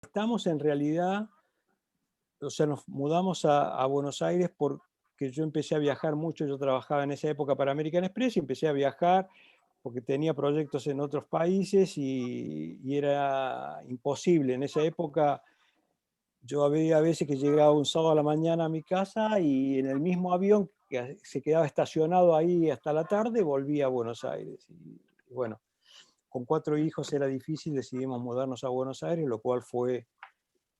estamos en realidad, o sea, nos mudamos a Buenos Aires porque yo empecé a viajar mucho. Yo trabajaba en esa época para American Express y empecé a viajar porque tenía proyectos en otros países y era imposible. En esa época yo había veces que llegaba un sábado a la mañana a mi casa y en el mismo avión que se quedaba estacionado ahí hasta la tarde, volvía a Buenos Aires. Y bueno, con 4 hijos era difícil, decidimos mudarnos a Buenos Aires, lo cual fue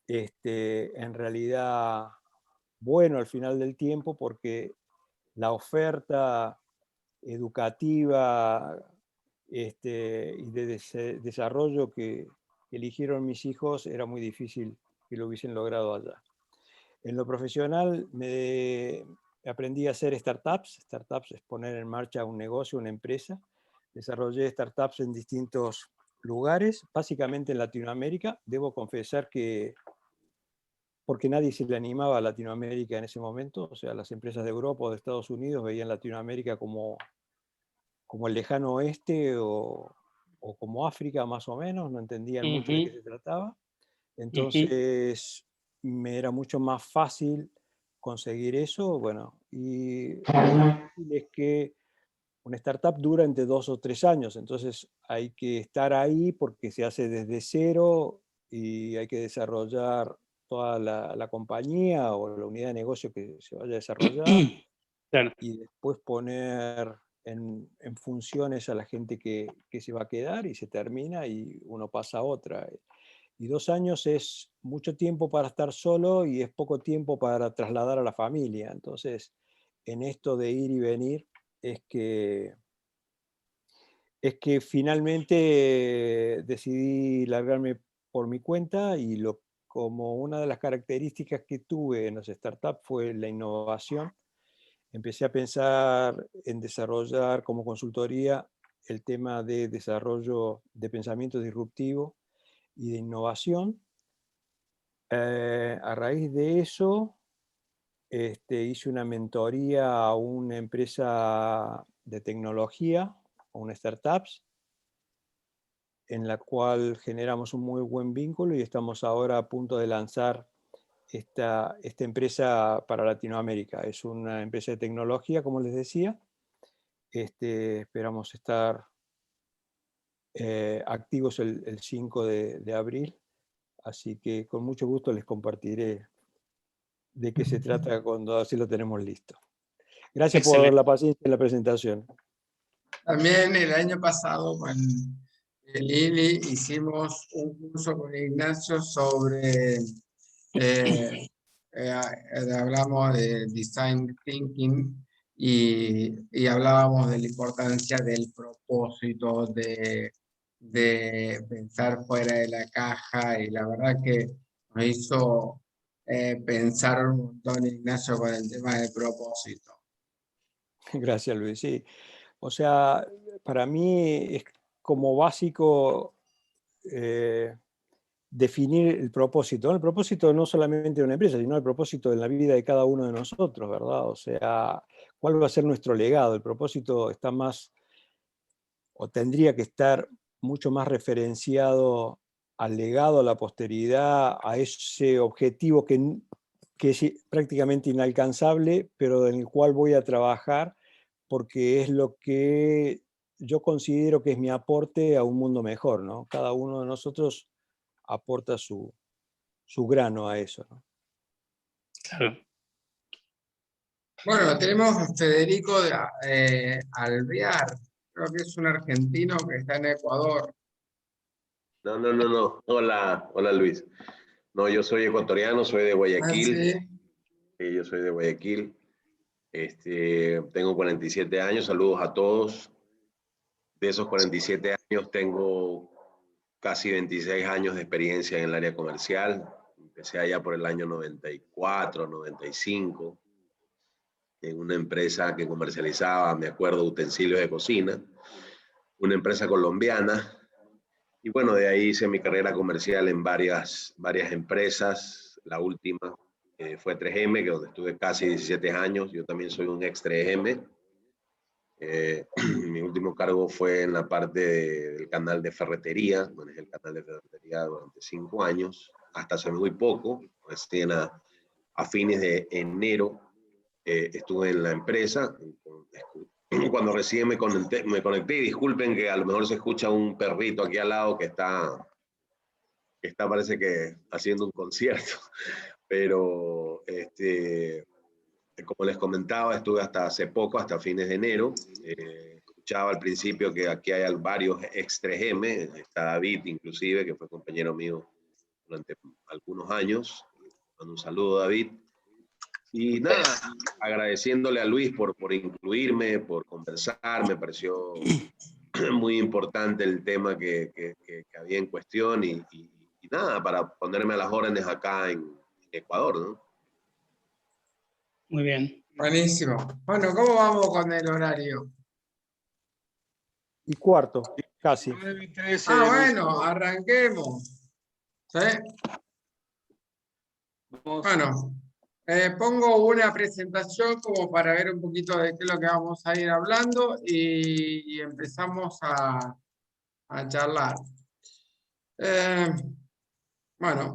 en realidad bueno al final del tiempo, porque la oferta educativa y de desarrollo que eligieron mis hijos era muy difícil que lo hubiesen logrado allá. En lo profesional aprendí a hacer startups. Startups es poner en marcha un negocio, una empresa. Desarrollé startups en distintos lugares, básicamente en Latinoamérica. Debo confesar que porque nadie se le animaba a Latinoamérica en ese momento, o sea, las empresas de Europa o de Estados Unidos veían Latinoamérica como el lejano oeste o como África más o menos, no entendían mucho de qué se trataba. Entonces me era mucho más fácil conseguir eso, bueno, y lo difícil es que una startup dura entre 2 o 3 años, entonces hay que estar ahí porque se hace desde cero y hay que desarrollar toda la compañía o la unidad de negocio que se vaya a desarrollar Claro. y después poner en funciones a la gente que se va a quedar y se termina y uno pasa a otra. Y 2 años es mucho tiempo para estar solo y es poco tiempo para trasladar a la familia. Entonces, en esto de ir y venir, es que, es que finalmente decidí largarme por mi cuenta y como una de las características que tuve en las startups fue la innovación. Empecé a pensar en desarrollar como consultoría el tema de desarrollo de pensamiento disruptivo y de innovación. A raíz de eso, hice una mentoría a una empresa de tecnología, a una startups, en la cual generamos un muy buen vínculo y estamos ahora a punto de lanzar esta empresa para Latinoamérica. Es una empresa de tecnología, como les decía. Esperamos estar activos el 5 de abril, así que con mucho gusto les compartiré de qué se trata cuando así lo tenemos listo. Gracias por Excelente. la paciencia en la presentación. También el año pasado con Lili hicimos un curso con Ignacio sobre, hablamos de design thinking y hablábamos de la importancia del propósito, de pensar fuera de la caja y la verdad que nos hizo pensar un montón Ignacio con el tema del propósito. Gracias, Luis. Sí. O sea, para mí es como básico definir el propósito, ¿no? El propósito no solamente de una empresa, sino el propósito de la vida de cada uno de nosotros, ¿verdad? O sea, ¿cuál va a ser nuestro legado? El propósito está más, o tendría que estar mucho más referenciado al legado, a la posteridad, a ese objetivo que es prácticamente inalcanzable, pero en el cual voy a trabajar porque es lo que yo considero que es mi aporte a un mundo mejor, ¿no? Cada uno de nosotros aporta su grano a eso, ¿no? Claro. Bueno, tenemos a Federico Alvear, creo que es un argentino que está en Ecuador. No. Hola, hola Luis. No, yo soy ecuatoriano, soy de Ah, Guayaquil. sí. Sí, yo soy de Guayaquil. Tengo 47 años, saludos a todos. De esos 47 años tengo casi 26 años de experiencia en el área comercial. Empecé allá por el año 94, 95, en una empresa que comercializaba, me acuerdo, utensilios de cocina, una empresa colombiana. Y bueno, de ahí hice mi carrera comercial en varias empresas. La última fue 3M, que donde estuve casi 17 años. Yo también soy un ex 3M. Mi último cargo fue en la parte del canal de ferretería. Manejé el canal de ferretería durante 5 años. hasta hace muy poco, recién a fines de enero estuve en la empresa. Cuando recién me conecté, y disculpen que a lo mejor se escucha un perrito aquí al lado que está parece que haciendo un concierto, pero como les comentaba, estuve hasta hace poco, hasta fines de enero. Escuchaba al principio que aquí hay varios ex 3M, está David inclusive, que fue compañero mío durante algunos años. Mando un saludo, David. Y nada, agradeciéndole a Luis por incluirme, por conversar. Me pareció muy importante el tema que había en cuestión y nada, para ponerme a las órdenes acá en Ecuador, ¿no? Muy bien. Buenísimo. Bueno, ¿cómo vamos con el horario? 1:15, casi. 9:13. Bueno, arranquemos. ¿Sí? Bueno, pongo una presentación como para ver un poquito de qué es lo que vamos a ir hablando y empezamos a charlar. Bueno,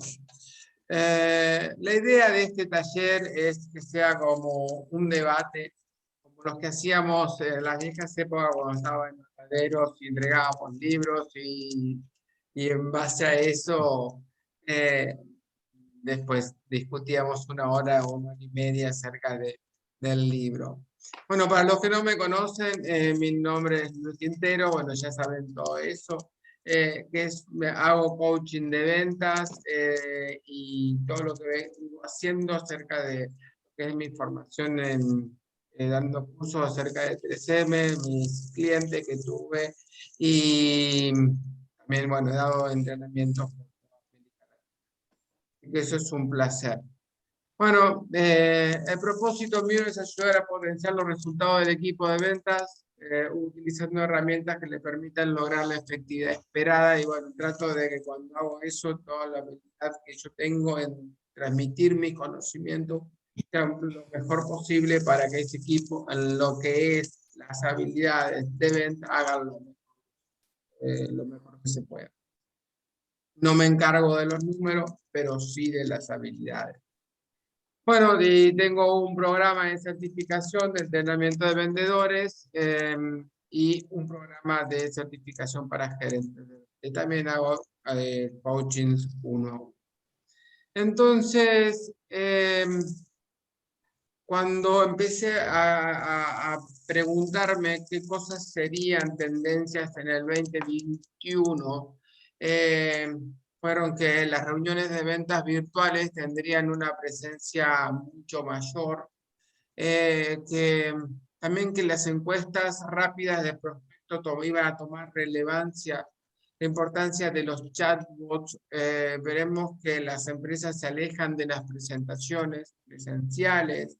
la idea de este taller es que sea como un debate, como los que hacíamos en las viejas épocas cuando estaba en los talleros y entregábamos libros y en base a eso después discutíamos 1 hora o 1 hora y media acerca del libro. Bueno, para los que no me conocen, mi nombre es Luis Quintero, bueno, ya saben todo eso. Hago coaching de ventas y todo lo que vengo haciendo acerca de que es mi formación dando cursos acerca de 3M, mis clientes que tuve y también, bueno, he dado entrenamientos. Eso es un placer. Bueno, el propósito mío es ayudar a potenciar los resultados del equipo de ventas utilizando herramientas que le permitan lograr la efectividad esperada y bueno, trato de que cuando hago eso, toda la habilidad que yo tengo en transmitir mi conocimiento sea lo mejor posible para que ese equipo, en lo que es las habilidades de venta, hagan lo mejor que se pueda. No me encargo de los números, pero sí de las habilidades. Bueno, y tengo un programa de certificación de entrenamiento de vendedores y un programa de certificación para gerentes. Y también hago coachings 1-a-1. Entonces, cuando empecé a preguntarme qué cosas serían tendencias en el 2021, fueron que las reuniones de ventas virtuales tendrían una presencia mucho mayor, también que las encuestas rápidas de prospecto iban a tomar relevancia, la importancia de los chatbots. Veremos que las empresas se alejan de las presentaciones presenciales,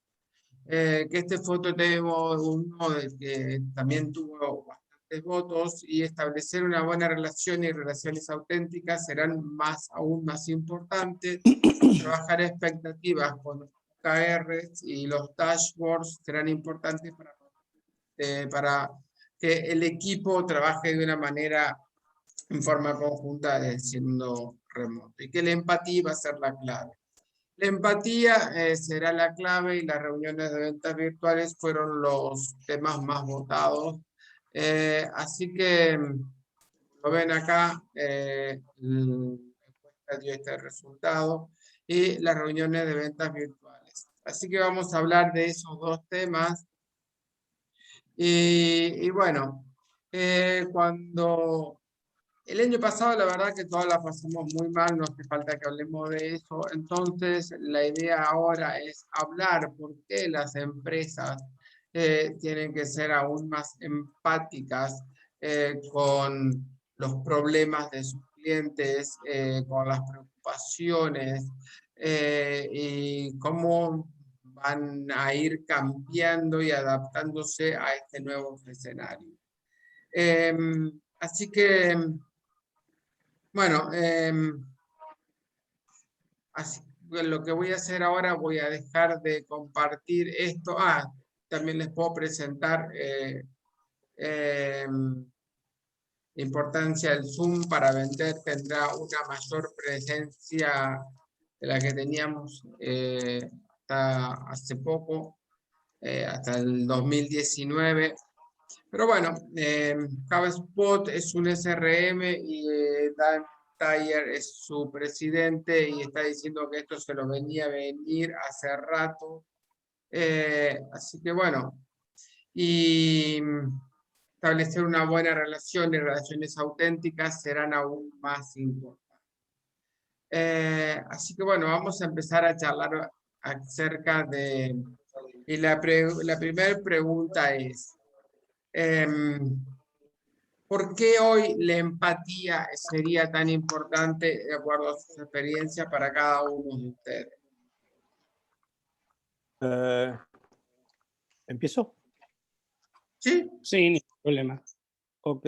que este foto tenemos uno que también tuvo bastantes votos y establecer una buena relación y relaciones auténticas serán aún más importantes. Trabajar expectativas con los OKRs y los dashboards serán importantes para que el equipo trabaje de una manera en forma conjunta siendo remoto y que la empatía va a ser la clave. La empatía será la clave y las reuniones de ventas virtuales fueron los temas más votados. Así que lo ven acá, la encuesta dio este resultado y las reuniones de ventas virtuales. Así que vamos a hablar de esos dos temas. Y bueno, cuando el año pasado la verdad que todas la pasamos muy mal, no hace falta que hablemos de eso. Entonces la idea ahora es hablar por qué las empresas tienen que ser aún más empáticas con los problemas de sus clientes, con las preocupaciones y cómo van a ir cambiando y adaptándose a este nuevo escenario. Así que bueno, lo que voy a hacer ahora, voy a dejar de compartir esto. También les puedo presentar importancia del Zoom para vender, tendrá una mayor presencia de la que teníamos hasta hace poco, hasta el 2019. Pero bueno, HubSpot es un SRM y Dan Tyer es su presidente y está diciendo que esto se lo venía a venir hace rato. Así que bueno, y establecer una buena relación y relaciones auténticas serán aún más importantes. Así que bueno, vamos a empezar a charlar acerca de... Y la primera pregunta es, ¿por qué hoy la empatía sería tan importante de acuerdo a sus experiencias para cada uno de ustedes? ¿Empiezo? Sí. Sí, ningún problema. Ok.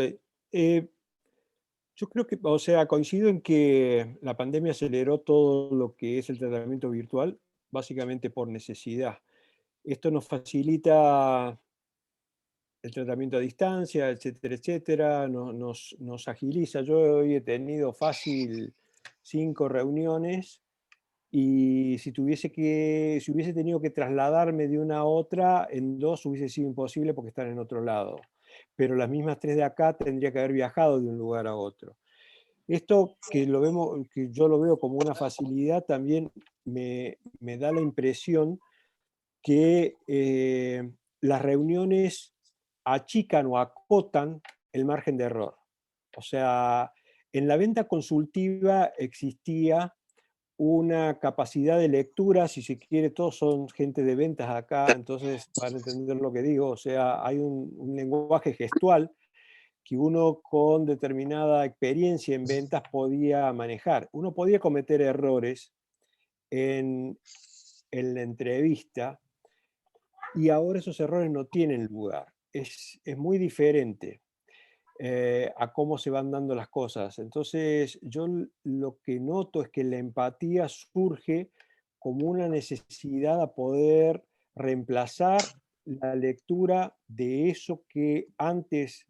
Yo creo que, o sea, coincido en que la pandemia aceleró todo lo que es el tratamiento virtual, básicamente por necesidad. Esto nos facilita el tratamiento a distancia, etcétera, etcétera, nos agiliza. Yo hoy he tenido fácil 5 reuniones y si hubiese tenido que trasladarme de una a otra, en 2 hubiese sido imposible porque están en otro lado. Pero las mismas 3 de acá tendría que haber viajado de un lugar a otro. Esto que yo lo veo como una facilidad, también me da la impresión que las reuniones achican o acotan el margen de error. O sea, en la venta consultiva existía una capacidad de lectura, si se quiere, todos son gente de ventas acá, entonces van a entender lo que digo, o sea, hay un lenguaje gestual que uno con determinada experiencia en ventas podía manejar. Uno podía cometer errores en la entrevista y ahora esos errores no tienen lugar. Es muy diferente a cómo se van dando las cosas. Entonces, yo lo que noto es que la empatía surge como una necesidad a poder reemplazar la lectura de eso que antes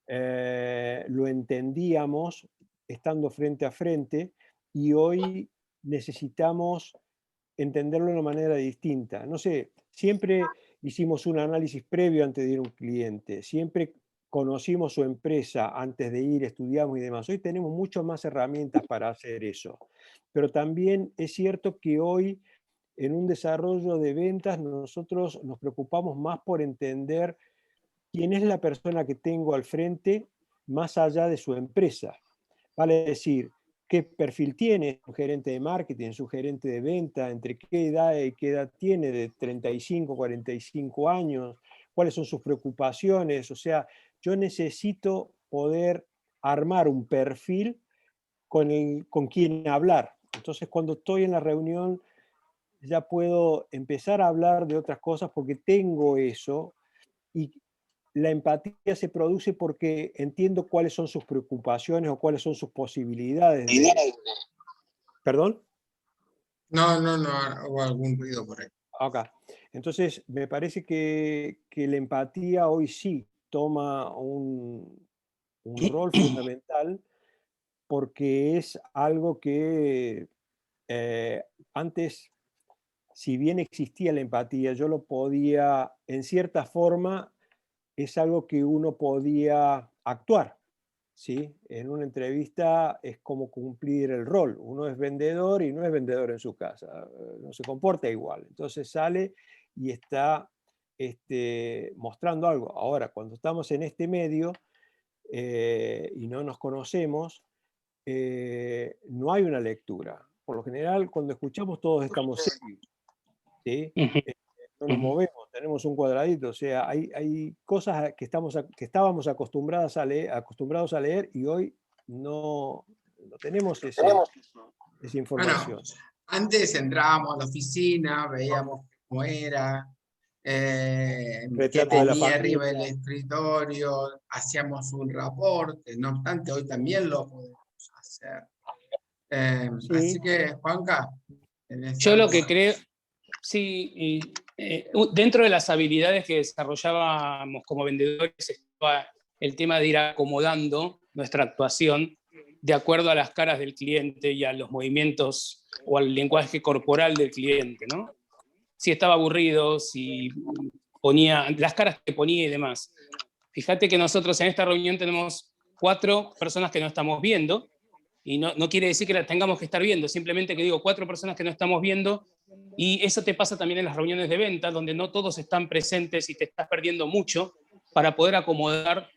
lo entendíamos estando frente a frente y hoy necesitamos entenderlo de una manera distinta. No sé, siempre hicimos un análisis previo antes de ir a un cliente, siempre conocimos su empresa antes de ir, estudiamos y demás. Hoy tenemos muchas más herramientas para hacer eso. Pero también es cierto que hoy en un desarrollo de ventas nosotros nos preocupamos más por entender quién es la persona que tengo al frente más allá de su empresa. Vale decir, qué perfil tiene su gerente de marketing, su gerente de venta, entre qué edad y qué edad tiene, de 35, 45 años, cuáles son sus preocupaciones. O sea, yo necesito poder armar un perfil con quien hablar. Entonces, cuando estoy en la reunión, ya puedo empezar a hablar de otras cosas porque tengo eso y la empatía se produce porque entiendo cuáles son sus preocupaciones o cuáles son sus posibilidades. ¿Perdón? No, hubo algún ruido por ahí. Acá. Entonces, me parece que la empatía hoy sí toma un rol fundamental porque es algo que antes, si bien existía la empatía, yo lo podía, en cierta forma, es algo que uno podía actuar, ¿sí? En una entrevista es como cumplir el rol. Uno es vendedor y no es vendedor en su casa, no se comporta igual. Entonces sale y está mostrando algo. Ahora, cuando estamos en este medio y no nos conocemos, no hay una lectura. Por lo general, cuando escuchamos todos estamos serios, ¿sí? No nos movemos, tenemos un cuadradito, o sea, hay cosas que estábamos acostumbrados a leer y hoy no tenemos esa información. Bueno, antes entrábamos a la oficina, veíamos cómo era, qué Retrato de la tenía arriba el familia. escritorio, hacíamos un reporte, no obstante, hoy también lo podemos hacer. Sí. Así que, Juanca, Yo lo que creo, sí, dentro de las habilidades que desarrollábamos como vendedores estaba el tema de ir acomodando nuestra actuación de acuerdo a las caras del cliente y a los movimientos o al lenguaje corporal del cliente, ¿no? Si estaba aburrido, si ponía las caras que ponía y demás. Fíjate que nosotros en esta reunión tenemos 4 personas que no estamos viendo, y no quiere decir que las tengamos que estar viendo, simplemente que digo 4 personas que no estamos viendo, y eso te pasa también en las reuniones de venta, donde no todos están presentes y te estás perdiendo mucho para poder acomodar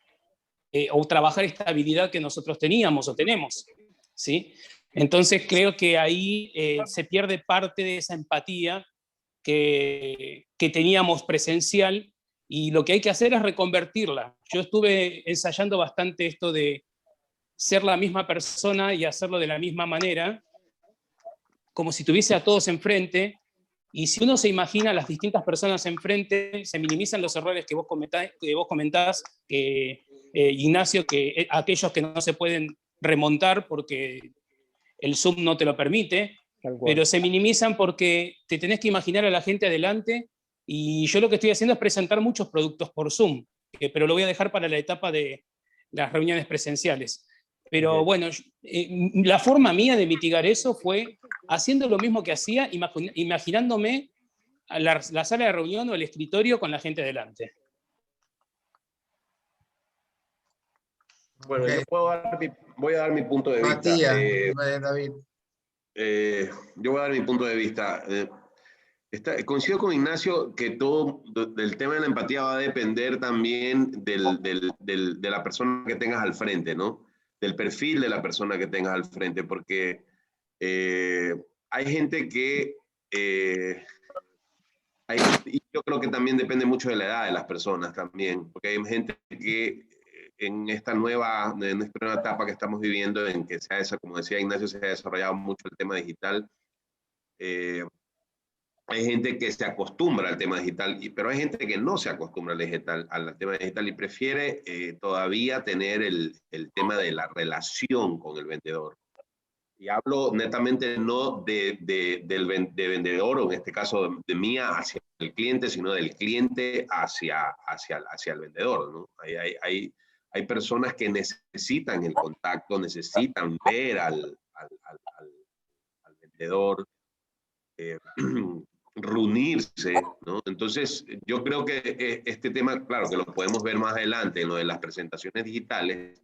o trabajar esta habilidad que nosotros teníamos o tenemos, ¿sí? Entonces creo que ahí se pierde parte de esa empatía que teníamos presencial, y lo que hay que hacer es reconvertirla. Yo estuve ensayando bastante esto de ser la misma persona y hacerlo de la misma manera, como si tuviese a todos enfrente, y si uno se imagina a las distintas personas enfrente, se minimizan los errores que vos comentás, Ignacio, que aquellos que no se pueden remontar porque el Zoom no te lo permite, pero se minimizan porque te tenés que imaginar a la gente adelante, y yo lo que estoy haciendo es presentar muchos productos por Zoom, pero lo voy a dejar para la etapa de las reuniones presenciales. Pero bueno, la forma mía de mitigar eso fue haciendo lo mismo que hacía, imaginándome a la sala de reunión o el escritorio con la gente adelante. Bueno, yo voy a dar mi punto de vista. Matías, David. Yo voy a dar mi punto de vista. Coincido con Ignacio que todo el tema de la empatía va a depender también de la persona que tengas al frente, ¿no? Del perfil de la persona que tengas al frente, porque hay gente que, y yo creo que también depende mucho de la edad de las personas también, porque hay gente que en esta nueva etapa que estamos viviendo, en que como decía Ignacio, se ha desarrollado mucho el tema digital, hay gente que se acostumbra al tema digital, pero hay gente que no se acostumbra al tema digital y prefiere todavía tener el tema de la relación con el vendedor. Y hablo netamente no de vendedor, o en este caso de mía hacia el cliente, sino del cliente hacia el vendedor, ¿no? Hay personas que necesitan el contacto, necesitan ver al vendedor, reunirse, ¿no? Entonces, yo creo que este tema, claro, que lo podemos ver más adelante en lo de las presentaciones digitales.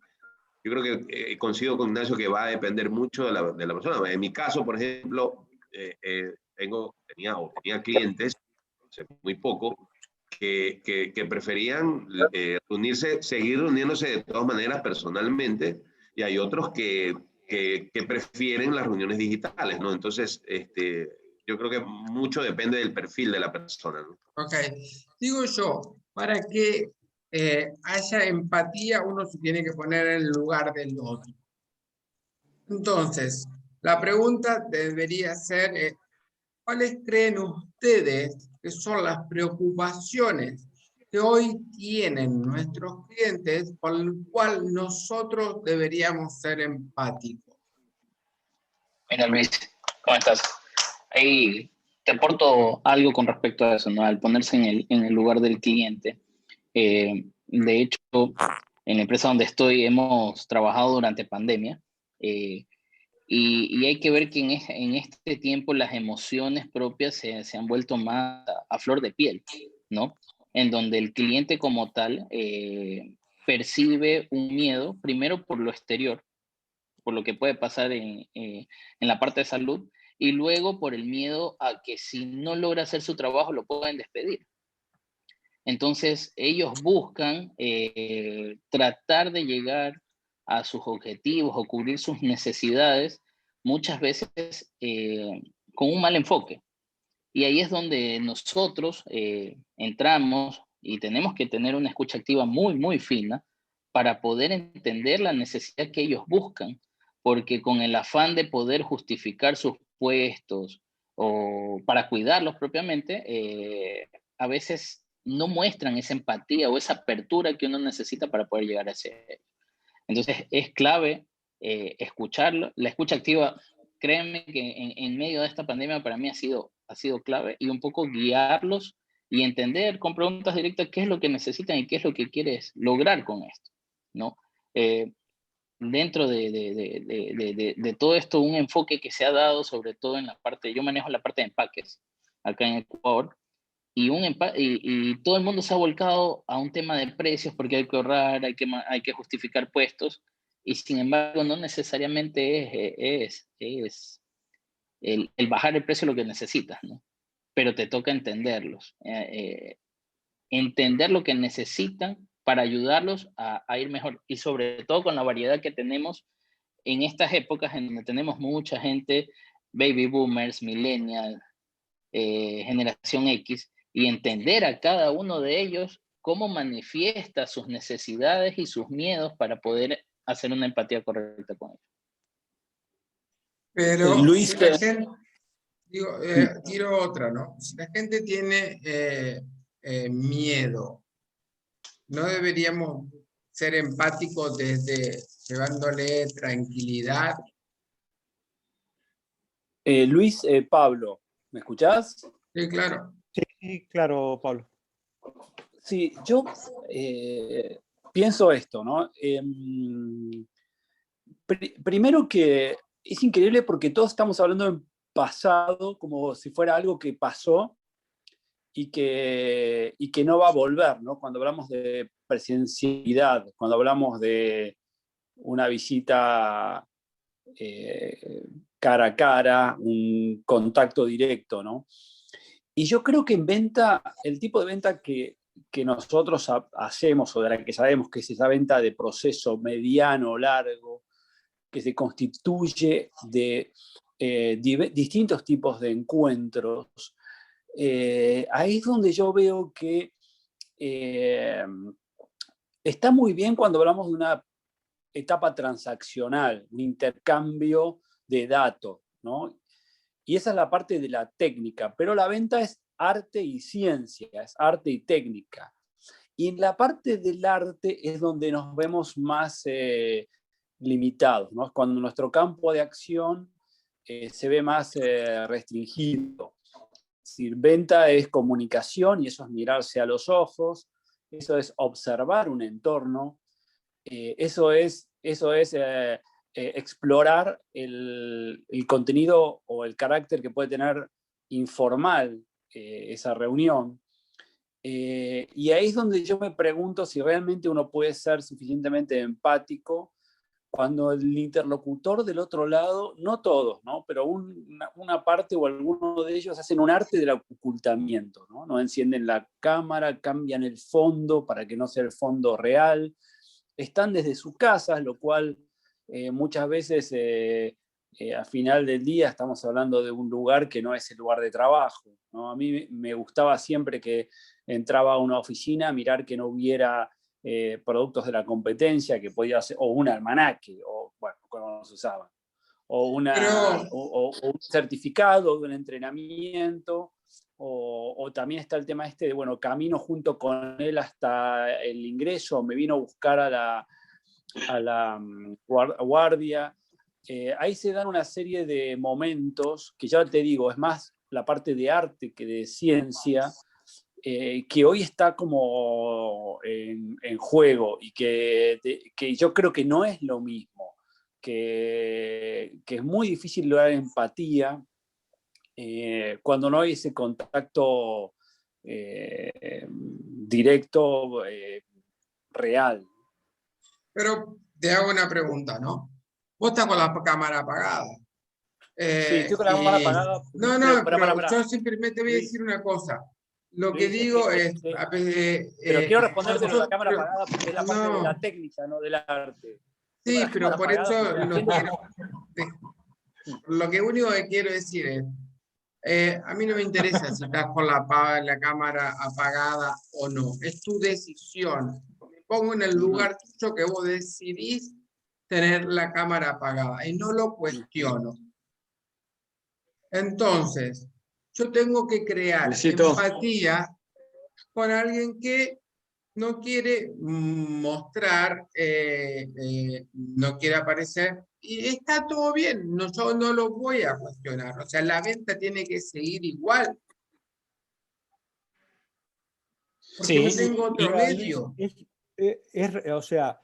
Yo creo que coincido con Ignacio que va a depender mucho de la persona. En mi caso, por ejemplo, tenía clientes, hace muy poco, que preferían seguir reuniéndose de todas maneras personalmente, y hay otros que prefieren las reuniones digitales, ¿no? Entonces, yo creo que mucho depende del perfil de la persona, ¿no? Ok, digo yo, para que haya empatía, uno se tiene que poner en el lugar del otro. Entonces, la pregunta debería ser, ¿cuáles creen ustedes que son las preocupaciones que hoy tienen nuestros clientes por el cual nosotros deberíamos ser empáticos? Mira, Luis, ¿cómo estás? Ahí te aporto algo con respecto a eso, ¿no? Al ponerse en el lugar del cliente. De hecho, en la empresa donde estoy hemos trabajado durante pandemia, y hay que ver que en este tiempo las emociones propias se han vuelto más a flor de piel, ¿no? En donde el cliente como tal percibe un miedo, primero por lo exterior, por lo que puede pasar en la parte de salud, y luego por el miedo a que si no logra hacer su trabajo lo pueden despedir. Entonces ellos buscan tratar de llegar a sus objetivos o cubrir sus necesidades, muchas veces con un mal enfoque. Y ahí es donde nosotros entramos y tenemos que tener una escucha activa muy, muy fina para poder entender la necesidad que ellos buscan, porque con el afán de poder justificar sus puestos o para cuidarlos propiamente, a veces no muestran esa empatía o esa apertura que uno necesita para poder llegar a ese. Entonces es clave escucharlo. La escucha activa, créanme que en medio de esta pandemia para mí ha sido clave, y un poco guiarlos y entender con preguntas directas qué es lo que necesitan y qué es lo que quieres lograr con esto, ¿no? dentro de todo esto, un enfoque que se ha dado, sobre todo en la parte, yo manejo la parte de empaques acá en Ecuador, y todo el mundo se ha volcado a un tema de precios porque hay que ahorrar, hay que justificar puestos, y sin embargo no necesariamente es el bajar el precio lo que necesitas, ¿no? Pero te toca entenderlos, entender lo que necesitan para ayudarlos a ir mejor, y sobre todo con la variedad que tenemos en estas épocas en donde tenemos mucha gente, baby boomers, millennials, generación X, y entender a cada uno de ellos cómo manifiesta sus necesidades y sus miedos para poder hacer una empatía correcta con ellos. Pero Luis, si la gente, digo, tiro otra, ¿no? Si la gente tiene miedo, ¿no deberíamos ser empáticos desde llevándole tranquilidad? Luis, Pablo, ¿me escuchás? Sí, claro. Sí, claro, Pablo. Sí, yo pienso esto, ¿no? Primero que es increíble porque todos estamos hablando en pasado como si fuera algo que pasó y que no va a volver, ¿no? Cuando hablamos de presencialidad, cuando hablamos de una visita cara a cara, un contacto directo, ¿no? Y yo creo que en venta, el tipo de venta que nosotros hacemos, o de la que sabemos que es esa venta de proceso mediano, largo, que se constituye de distintos tipos de encuentros, ahí es donde yo veo que está muy bien cuando hablamos de una etapa transaccional, un intercambio de datos, ¿no? Y esa es la parte de la técnica, pero la venta es arte y ciencia, es arte y técnica. Y en la parte del arte es donde nos vemos más limitados, ¿no? Cuando nuestro campo de acción se ve más restringido. Es decir, venta es comunicación y eso es mirarse a los ojos, eso es observar un entorno, eso es explorar el contenido o el carácter que puede tener informal esa reunión. Y ahí es donde yo me pregunto si realmente uno puede ser suficientemente empático cuando el interlocutor del otro lado, no todos, ¿no? Pero una parte o alguno de ellos hacen un arte del ocultamiento, ¿no? No encienden la cámara, cambian el fondo para que no sea el fondo real, están desde sus casas, lo cual muchas veces al final del día estamos hablando de un lugar que no es el lugar de trabajo, ¿no? A mí me gustaba siempre que entraba a una oficina, mirar que no hubiera productos de la competencia, que podía ser, o un almanaque, o bueno, como se usaban, o un certificado de un entrenamiento, o también está el tema este de, bueno, camino junto con él hasta el ingreso, me vino a buscar a la guardia. Ahí se dan una serie de momentos que ya te digo, es más la parte de arte que de ciencia, que hoy está como en juego y que yo creo que no es lo mismo, que es muy difícil lograr empatía cuando no hay ese contacto directo, real. Pero te hago una pregunta, ¿no? Vos estás con la cámara apagada. Sí, estoy con la cámara apagada. No, pero yo simplemente voy a decir una cosa. Lo que digo es... pero quiero responderte de la cámara apagada porque es la parte de la técnica, no del arte. Sí, pero por eso lo que único que quiero decir es, a mí no me interesa si estás con la cámara apagada o no. Es tu decisión. Me pongo en el lugar tuyo que vos decidís tener la cámara apagada y no lo cuestiono. Entonces, yo tengo que crear empatía con alguien que no quiere mostrar, no quiere aparecer, y está todo bien, no, yo no lo voy a cuestionar, o sea, la venta tiene que seguir igual. Porque Sí, no tengo otro medio. O sea,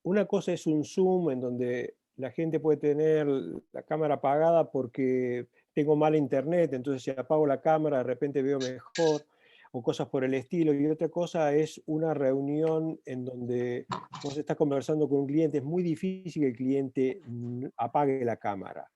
una cosa es un Zoom en donde la gente puede tener la cámara apagada porque tengo mal internet, entonces si apago la cámara de repente veo mejor, o cosas por el estilo. Y otra cosa es una reunión en donde vos estás conversando con un cliente, es muy difícil que el cliente apague la cámara.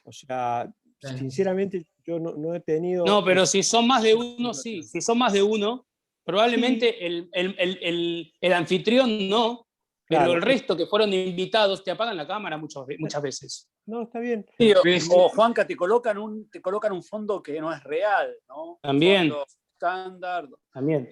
O sea, sinceramente yo no he tenido... No, pero si son más de uno, sí. Si son más de uno, probablemente Sí. el anfitrión no, pero Claro, el resto que fueron invitados te apagan la cámara muchas veces. no, está bien. Sí, Luis, o Juanca, te colocan un fondo que no es real, ¿no? Un También, fondo estándar. también.